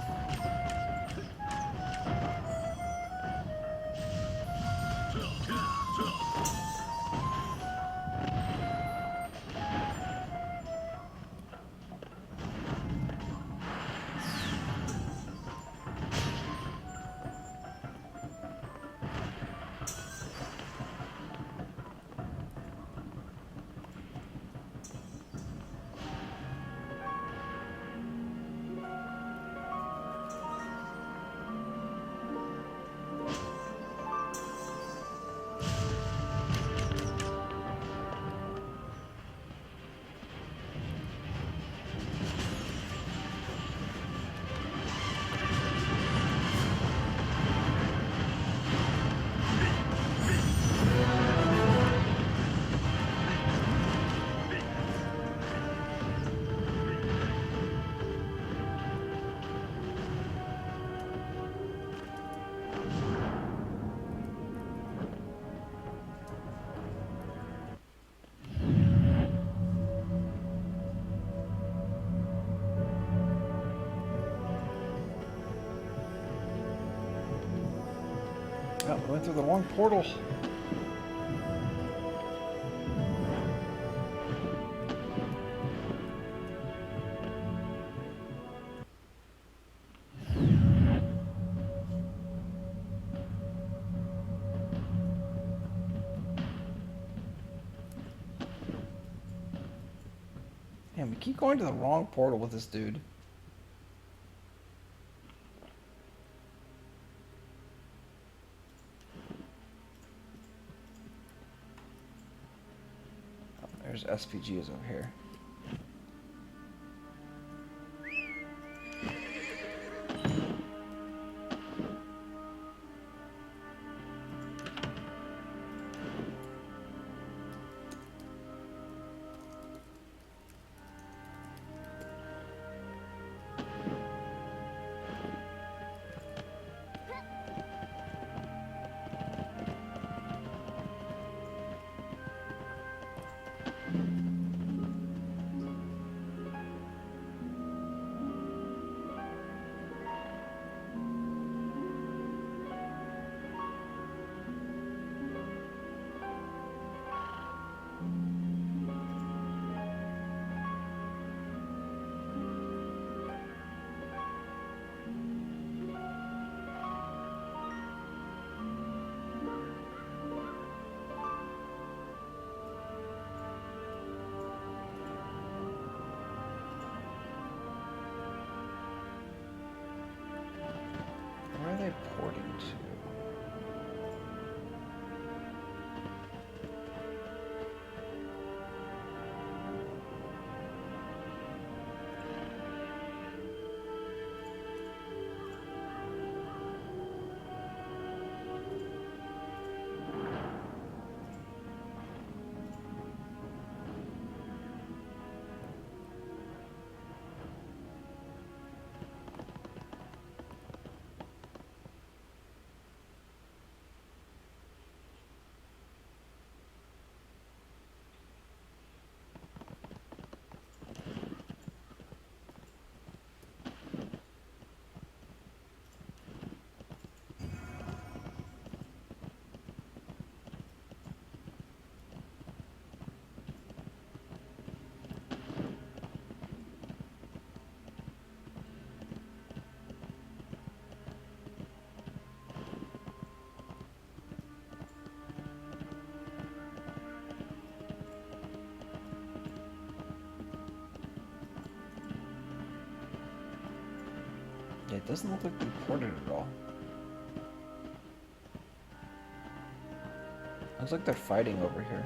Oh, we went through the wrong portal. Damn, we keep going to the wrong portal with this dude. Oh, there's SPGs over here. Where are they porting to? Yeah, it doesn't look like we ported at all. Looks like they're fighting over here.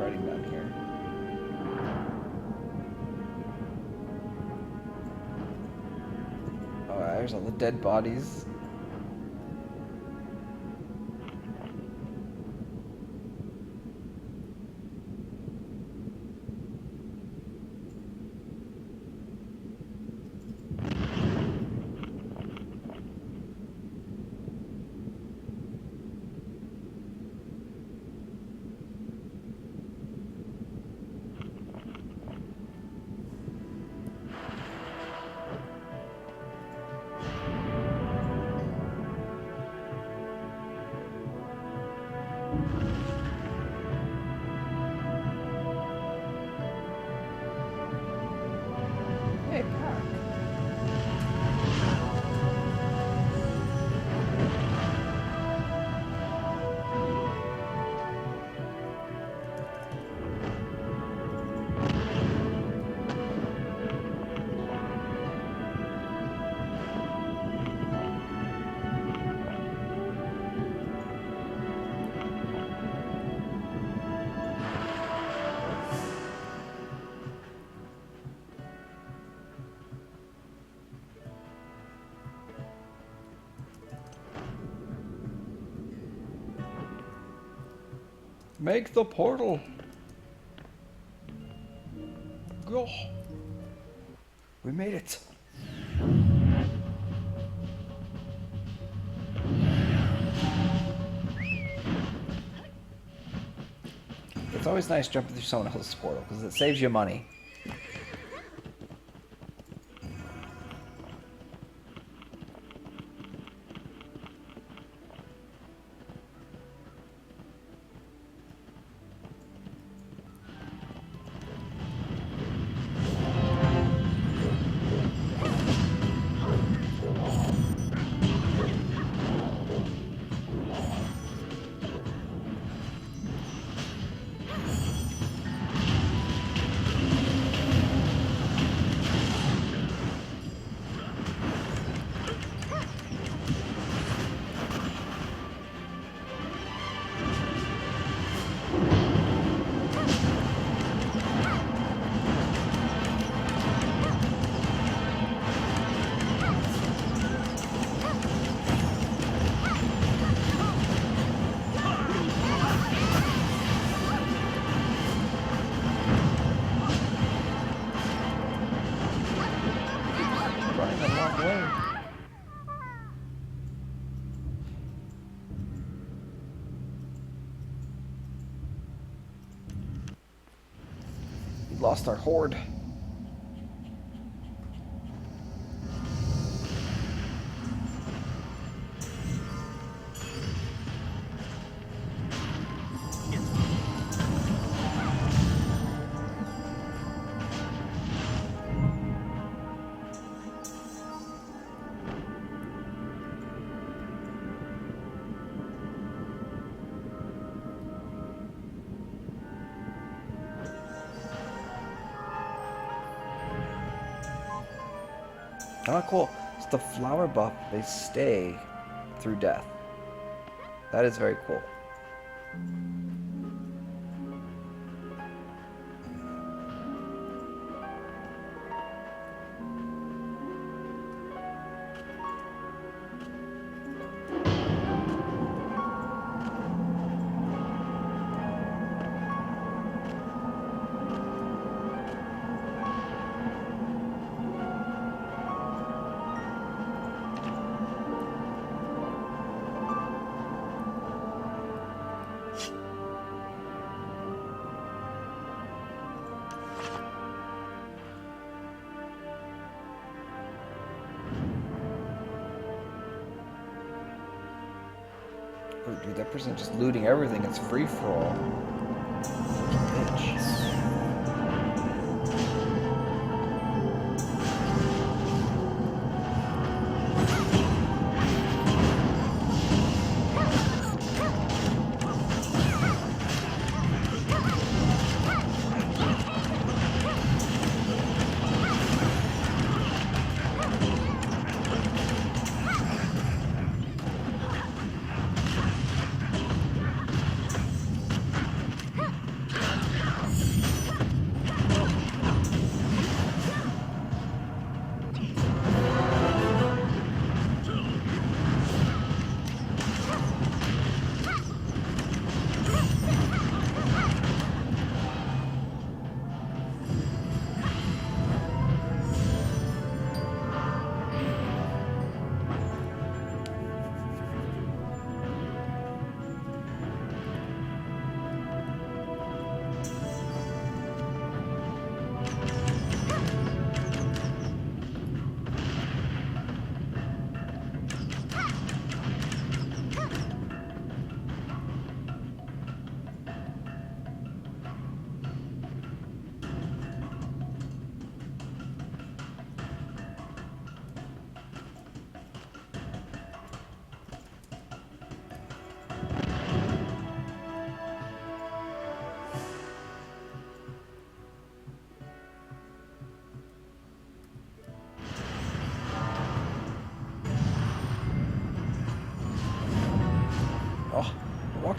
fighting down here. Oh, there's all the dead bodies. Hey, Pack. Make the portal. Go. We made it. It's always nice jumping through someone else's portal because it saves you money. Lost our horde. Oh, cool. It's the flower buff. They stay through death. That is very cool. Oh, dude, that person just looting everything. It's free for all. Bitch.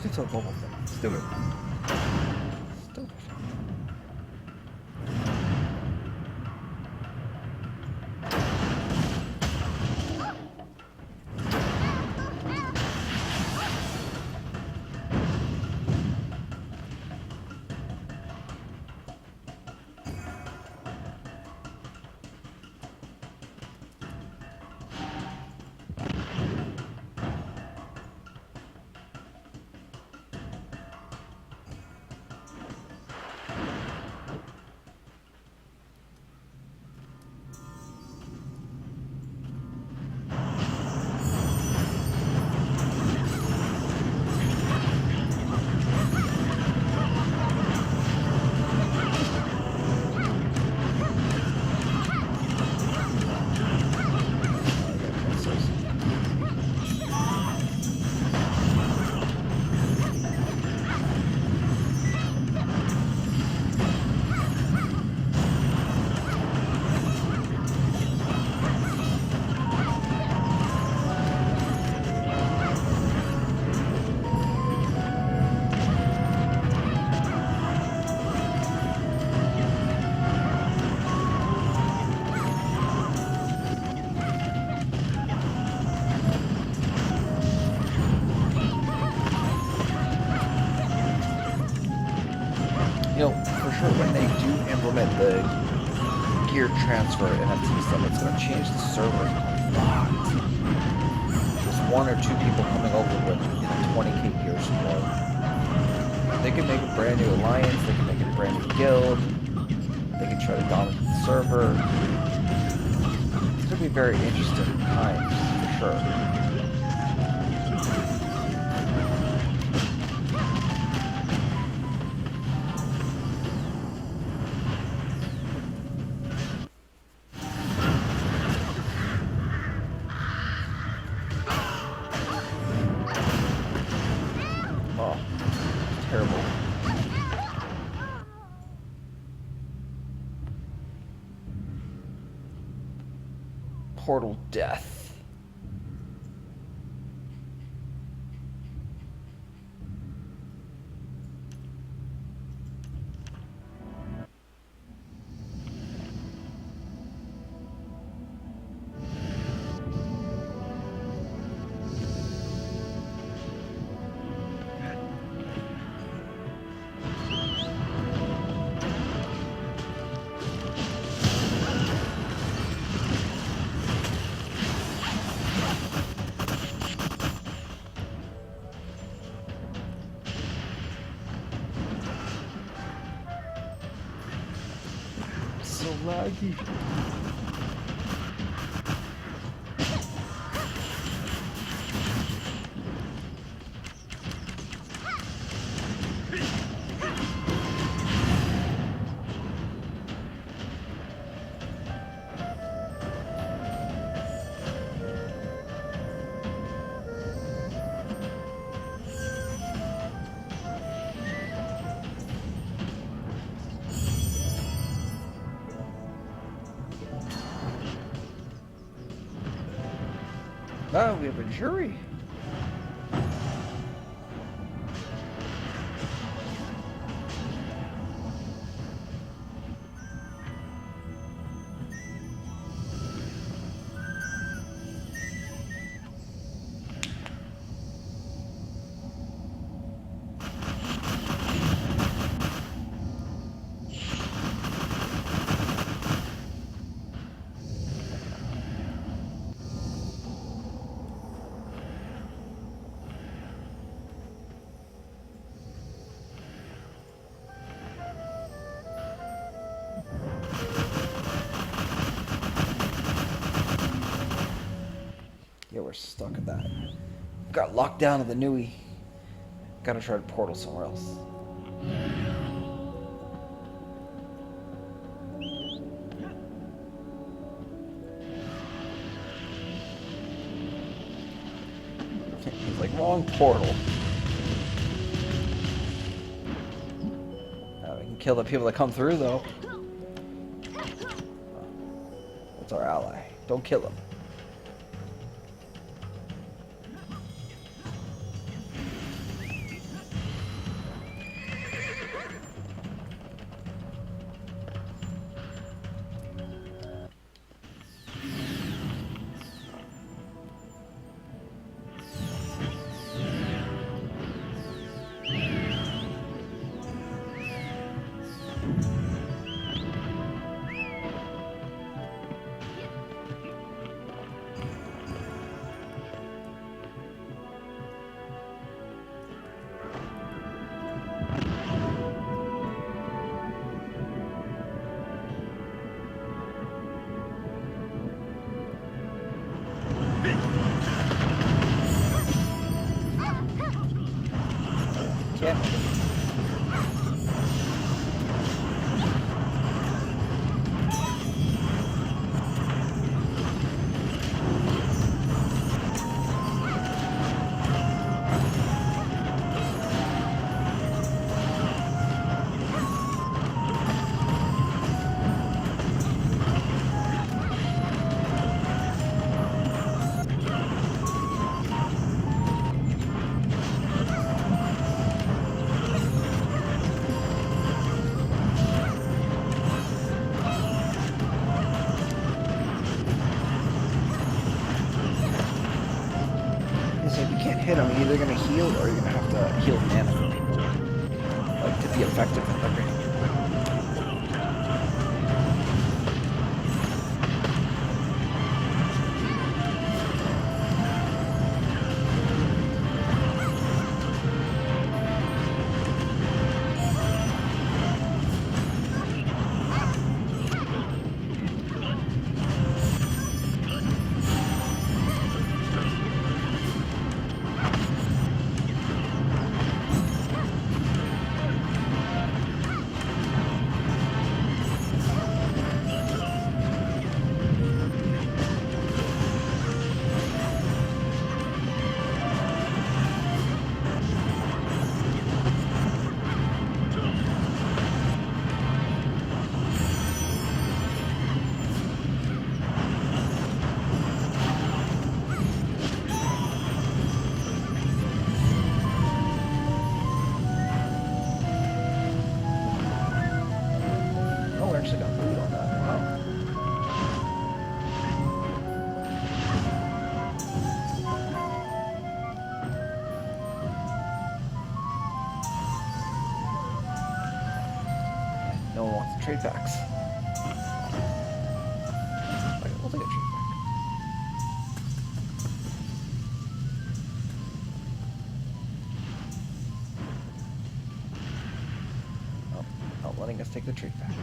walked into a bubble thing. Stupid. Stupid. You know, for sure when they do implement the gear transfer NFT stuff, it's going to change the server a lot. Just one or two people coming over with 20k gears more. They can make a brand new alliance, they can make a brand new guild, they can try to dominate the server. It's going to be very interesting times, for sure. Terrible. Portal death. So laggy. Now we have a jury. Yeah, we're stuck at that. Got locked down in the Nui. Gotta try to portal somewhere else. He's like, wrong portal. Now we can kill the people that come through, though. That's our ally. Don't kill him. hit them, you're either going to heal or you're going to have to heal mana for people. Like, to be effective in the game. No one wants to trade packs. Okay, we'll take a trade pack. Oh, not letting us take the trade pack.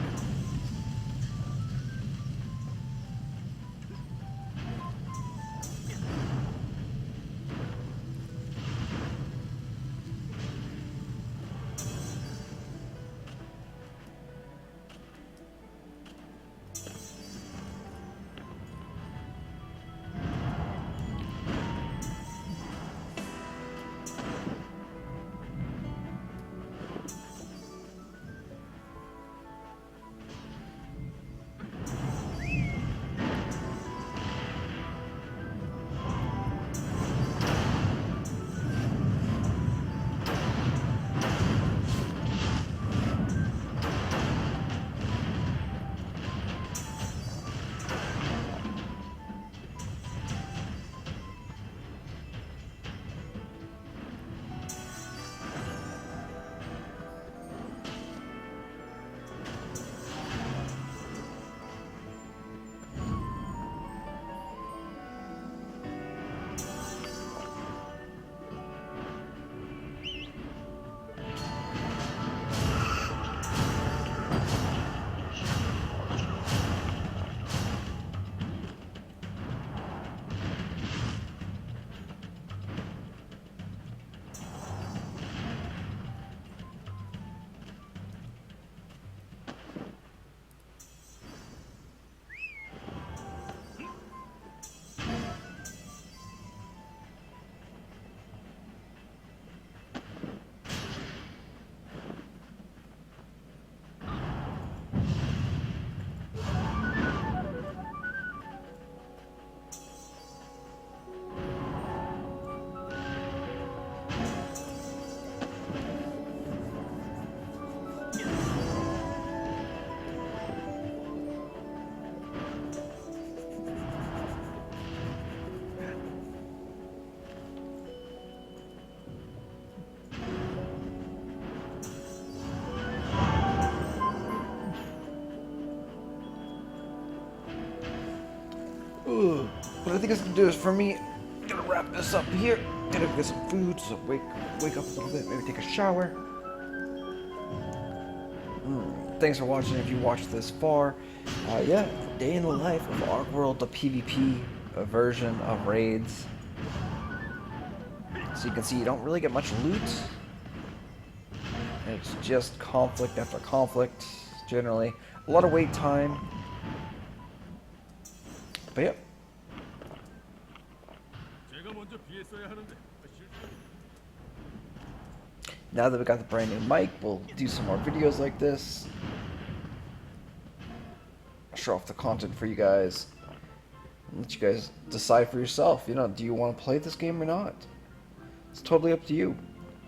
Ooh. What I think it's gonna do is for me, I'm gonna wrap this up here. Gonna get some food, so wake up a little bit, maybe take a shower. Thanks for watching. If you watched this far, yeah, day in the life of Archeworld, the PvP version of raids. So you can see you don't really get much loot. It's just conflict after conflict, generally. A lot of wait time. But yeah. Now that we got the brand new mic, we'll do some more videos like this. Show off the content for you guys. Let you guys decide for yourself. You know, do you want to play this game or not? It's totally up to you.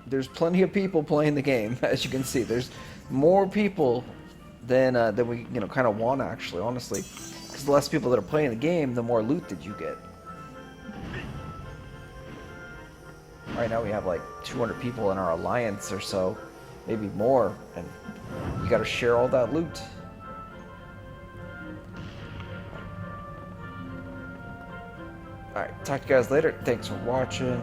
There's plenty of people playing the game, as you can see. There's more people than we kind of want, actually, honestly. Because the less people that are playing the game, the more loot that you get. Right now we have like 200 people in our alliance or so, maybe more, and you gotta share all that loot. Alright, talk to you guys later. Thanks for watching.